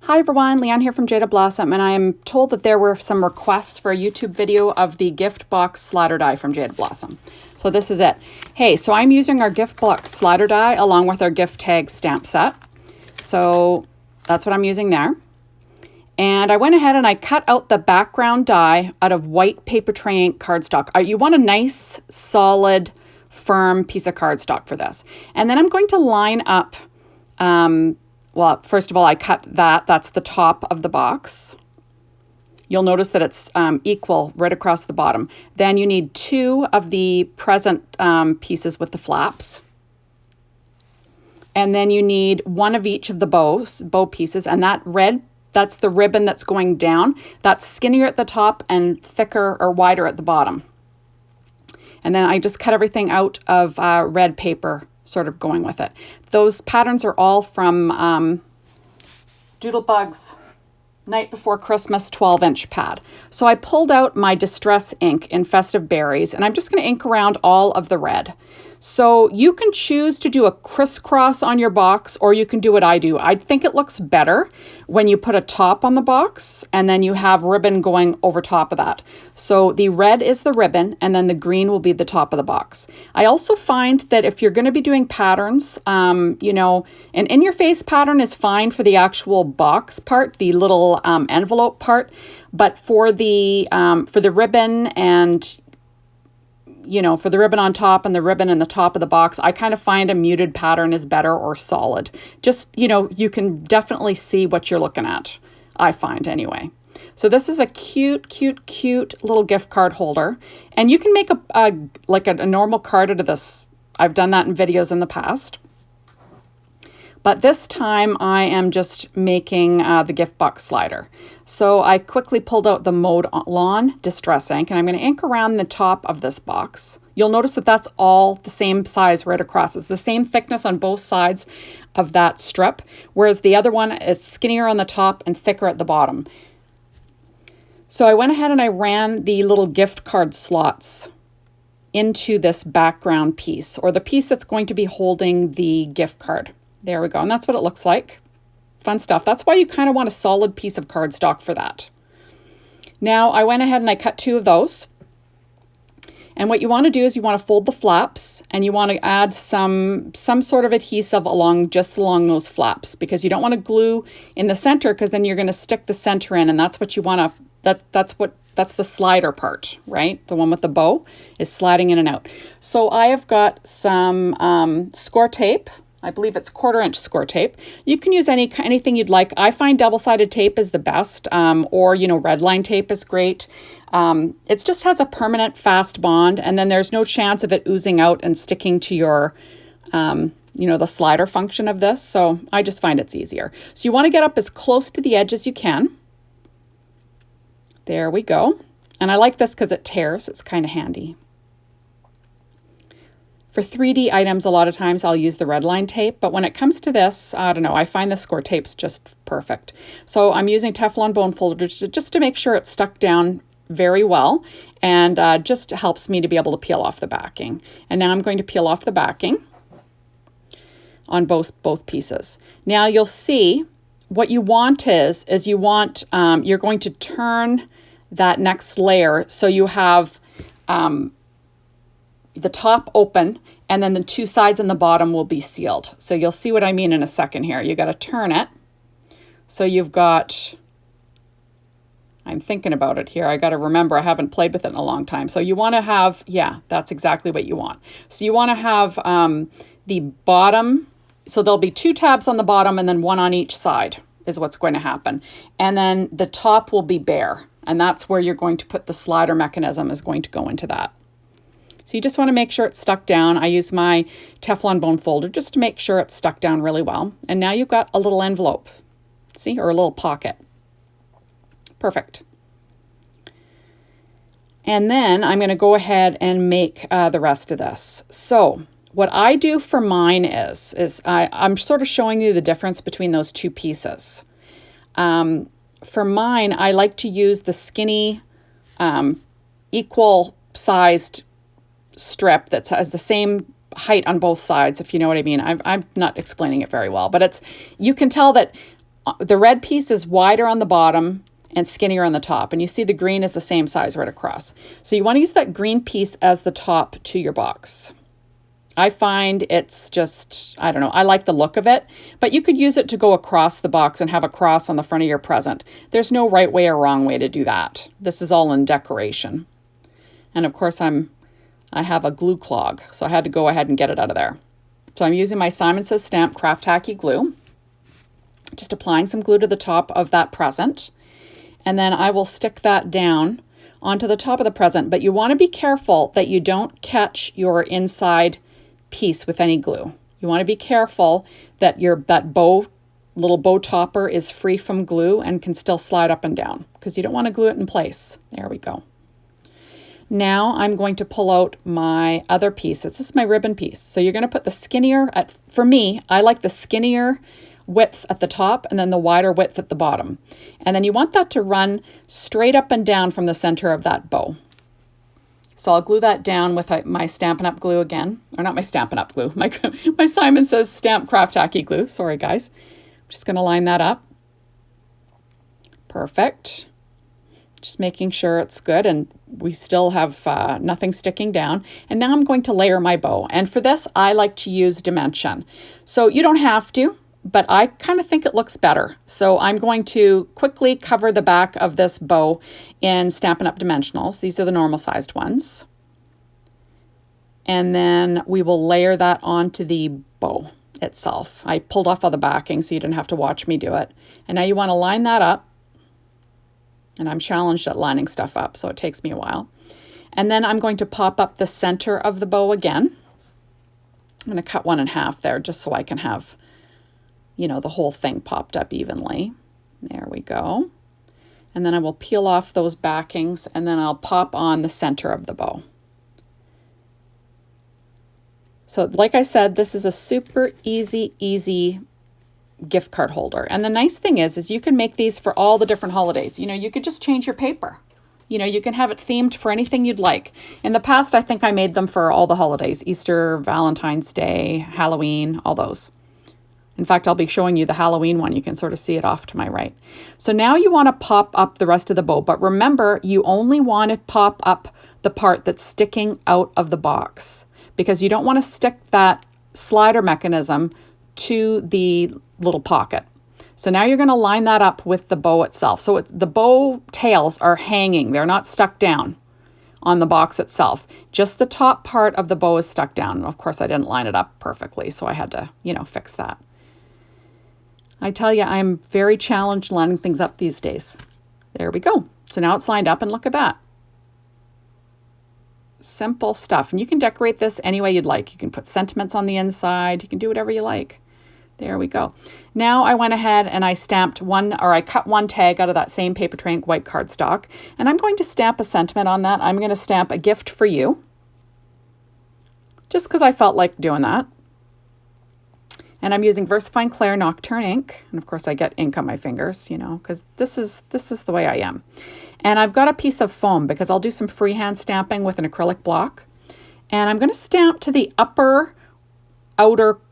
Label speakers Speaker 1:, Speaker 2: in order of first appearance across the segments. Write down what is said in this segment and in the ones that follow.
Speaker 1: Hi everyone, Leanne here from Jaded Blossom, and I am told that there were some requests for a YouTube video of the gift box slider die from Jaded Blossom. So this is it. Hey, so I'm using our gift box slider die along with our gift tag stamp set. So that's what I'm using there. And I went ahead and I cut out the background die out of white paper tray ink cardstock. You want a nice, solid, firm piece of cardstock for this. And then I'm going to line up well, first of all, I cut that. That's the top of the box. You'll notice that it's equal right across the bottom. Then you need two of the present pieces with the flaps. And then you need one of each of the bow pieces. And that red, that's the ribbon that's going down. That's skinnier at the top and thicker or wider at the bottom. And then I just cut everything out of red paper, sort of going with it. Those patterns are all from Doodlebug's Night Before Christmas 12-inch pad. So I pulled out my Distress ink in Festive Berries, and I'm just going to ink around all of the red. So you can choose to do a crisscross on your box, or you can do what I do. I think it looks better when you put a top on the box and then you have ribbon going over top of that. So the red is the ribbon and then the green will be the top of the box. I also find that if you're going to be doing patterns, you know, an in-your-face pattern is fine for the actual box part, the little envelope part, but for the ribbon and you know, for the ribbon on top and the ribbon in the top of the box, I kind of find a muted pattern is better or solid. Just, you know, you can definitely see what you're looking at, I find anyway. So this is a cute, cute, cute little gift card holder. And you can make a normal card out of this. I've done that in videos in the past. But this time I am just making the gift box slider. So I quickly pulled out the Mode Lawn Distress ink, and I'm going to ink around the top of this box. You'll notice that that's all the same size right across. It's the same thickness on both sides of that strip, whereas the other one is skinnier on the top and thicker at the bottom. So I went ahead and I ran the little gift card slots into this background piece, or the piece that's going to be holding the gift card. There we go, and that's what it looks like. Fun stuff. That's why you kind of want a solid piece of cardstock for that. Now I went ahead and I cut two of those. And what you want to do is you want to fold the flaps and you want to add some sort of adhesive along those flaps, because you don't want to glue in the center, because then you're going to stick the center in, and that's what you want to, that's the slider part, right? The one with the bow is sliding in and out. So I have got some score tape. I believe it's 1/4-inch score tape. You can use anything you'd like. I find double-sided tape is the best, or, you know, red line tape is great. It just has a permanent fast bond, and then there's no chance of it oozing out and sticking to your, you know, the slider function of this. So I just find it's easier. So you want to get up as close to the edge as you can. There we go. And I like this because it tears. It's kind of handy. For 3D items, a lot of times I'll use the red line tape, but when it comes to this, I don't know, I find the score tape's just perfect. So I'm using Teflon bone folders just to make sure it's stuck down very well, and just helps me to be able to peel off the backing. And now I'm going to peel off the backing on both pieces. Now you'll see what you want is you want, you're going to turn that next layer so you have the top open, and then the two sides and the bottom will be sealed. So you'll see what I mean in a second here. You got to turn it. So you've got, I'm thinking about it here. I got to remember, I haven't played with it in a long time. So you want to have, yeah, that's exactly what you want. So you want to have the bottom, so there'll be two tabs on the bottom and then one on each side is what's going to happen. And then the top will be bare, and that's where you're going to put the slider mechanism, is going to go into that. So you just want to make sure it's stuck down. I use my Teflon bone folder just to make sure it's stuck down really well. And now you've got a little envelope, see, or a little pocket. Perfect. And then I'm going to go ahead and make the rest of this. So what I do for mine is I'm sort of showing you the difference between those two pieces. For mine, I like to use the skinny, equal sized strip that has the same height on both sides, if you know what I mean. I'm not explaining it very well, but you can tell that the red piece is wider on the bottom and skinnier on the top. And you see the green is the same size right across. So you want to use that green piece as the top to your box. I find it's just, I don't know, I like the look of it, but you could use it to go across the box and have a cross on the front of your present. There's no right way or wrong way to do that. This is all in decoration. And of course I have a glue clog, so I had to go ahead and get it out of there. So I'm using my Simon Says Stamp Craft Tacky glue, just applying some glue to the top of that present. And then I will stick that down onto the top of the present, but you want to be careful that you don't catch your inside piece with any glue. You want to be careful that that little bow topper is free from glue and can still slide up and down, because you don't want to glue it in place. There we go. Now I'm going to pull out my other piece. This is my ribbon piece. So you're going to put the skinnier, for me, I like the skinnier width at the top and then the wider width at the bottom. And then you want that to run straight up and down from the center of that bow. So I'll glue that down with my Stampin' Up! Glue again. Or not my Stampin' Up! Glue. My Simon Says Stamp Craft Tacky glue. Sorry, guys. I'm just going to line that up. Perfect. Just making sure it's good and we still have nothing sticking down. And now I'm going to layer my bow. And for this, I like to use dimension. So you don't have to, but I kind of think it looks better. So I'm going to quickly cover the back of this bow in Stampin' Up! Dimensionals. These are the normal sized ones. And then we will layer that onto the bow itself. I pulled off all the backing so you didn't have to watch me do it. And now you want to line that up. And I'm challenged at lining stuff up, so it takes me a while. And then I'm going to pop up the center of the bow again. I'm going to cut one in half there just so I can have, you know, the whole thing popped up evenly. There we go. And then I will peel off those backings and then I'll pop on the center of the bow. So like I said, this is a super easy gift card holder. And the nice thing is you can make these for all the different holidays. You know, you could just change your paper. You know, you can have it themed for anything you'd like. In the past, I think I made them for all the holidays: Easter, Valentine's Day, Halloween, all those. In fact, I'll be showing you the Halloween one. You can sort of see it off to my right. So now you want to pop up the rest of the bow, but remember, you only want to pop up the part that's sticking out of the box, because you don't want to stick that slider mechanism to the little pocket. So now you're going to line that up with the bow itself. So the bow tails are hanging. They're not stuck down on the box itself. Just the top part of the bow is stuck down. Of course, I didn't line it up perfectly, so I had to, you know, fix that. I tell you, I'm very challenged lining things up these days. There we go. So now it's lined up, and look at that. Simple stuff. And you can decorate this any way you'd like. You can put sentiments on the inside. You can do whatever you like. There we go. Now I went ahead and I stamped I cut one tag out of that same paper tray ink white cardstock, and I'm going to stamp a sentiment on that. I'm going to stamp a gift for you, just because I felt like doing that. And I'm using VersaFine Clair Nocturne ink, and of course I get ink on my fingers, you know, because this is the way I am. And I've got a piece of foam because I'll do some freehand stamping with an acrylic block, and I'm going to stamp to the outer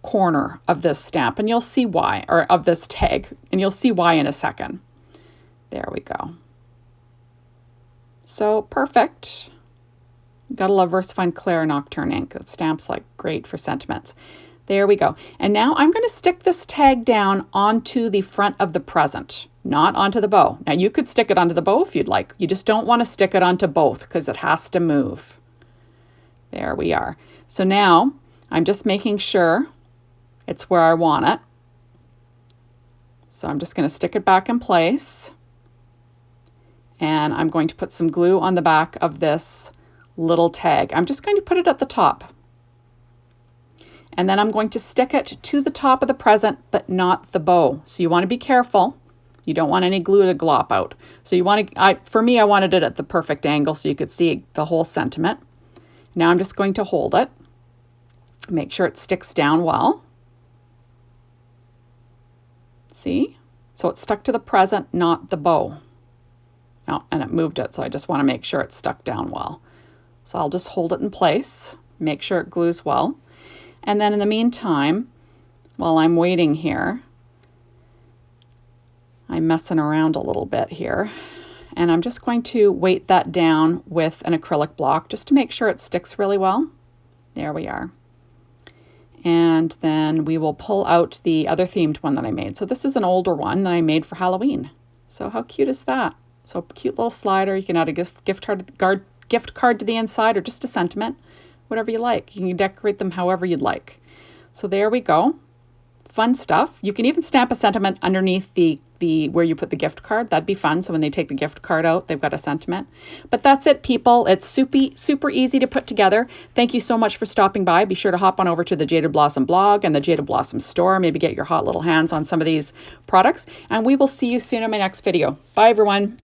Speaker 1: corner of this stamp, and you'll see why, or of this tag, and you'll see why in a second. There we go. So perfect. Gotta love VersaFine Clair Nocturne ink. It stamps like great for sentiments. There we go. And now I'm going to stick this tag down onto the front of the present, not onto the bow. Now you could stick it onto the bow if you'd like. You just don't want to stick it onto both because it has to move. There we are. So now I'm just making sure it's where I want it. So I'm just going to stick it back in place. And I'm going to put some glue on the back of this little tag. I'm just going to put it at the top. And then I'm going to stick it to the top of the present, but not the bow. So you want to be careful. You don't want any glue to glop out. So you want to, for me, I wanted it at the perfect angle so you could see the whole sentiment. Now I'm just going to hold it. Make sure it sticks down well. See? So it's stuck to the present, not the bow. Oh, and it moved it, so I just want to make sure it's stuck down well. So I'll just hold it in place, make sure it glues well. And then in the meantime, while I'm waiting here, I'm messing around a little bit here. And I'm just going to weight that down with an acrylic block just to make sure it sticks really well. There we are. And then we will pull out the other themed one that I made. So this is an older one that I made for Halloween. So how cute is that? So cute little slider. You can add a gift card to the inside or just a sentiment, whatever you like. You can decorate them however you'd like. So there we go. Fun stuff. You can even stamp a sentiment underneath the where you put the gift card. That'd be fun. So when they take the gift card out, they've got a sentiment. But that's it, people. It's super easy to put together. Thank you so much for stopping by. Be sure to hop on over to the Jaded Blossom blog and the Jaded Blossom store. Maybe get your hot little hands on some of these products. And we will see you soon in my next video. Bye, everyone.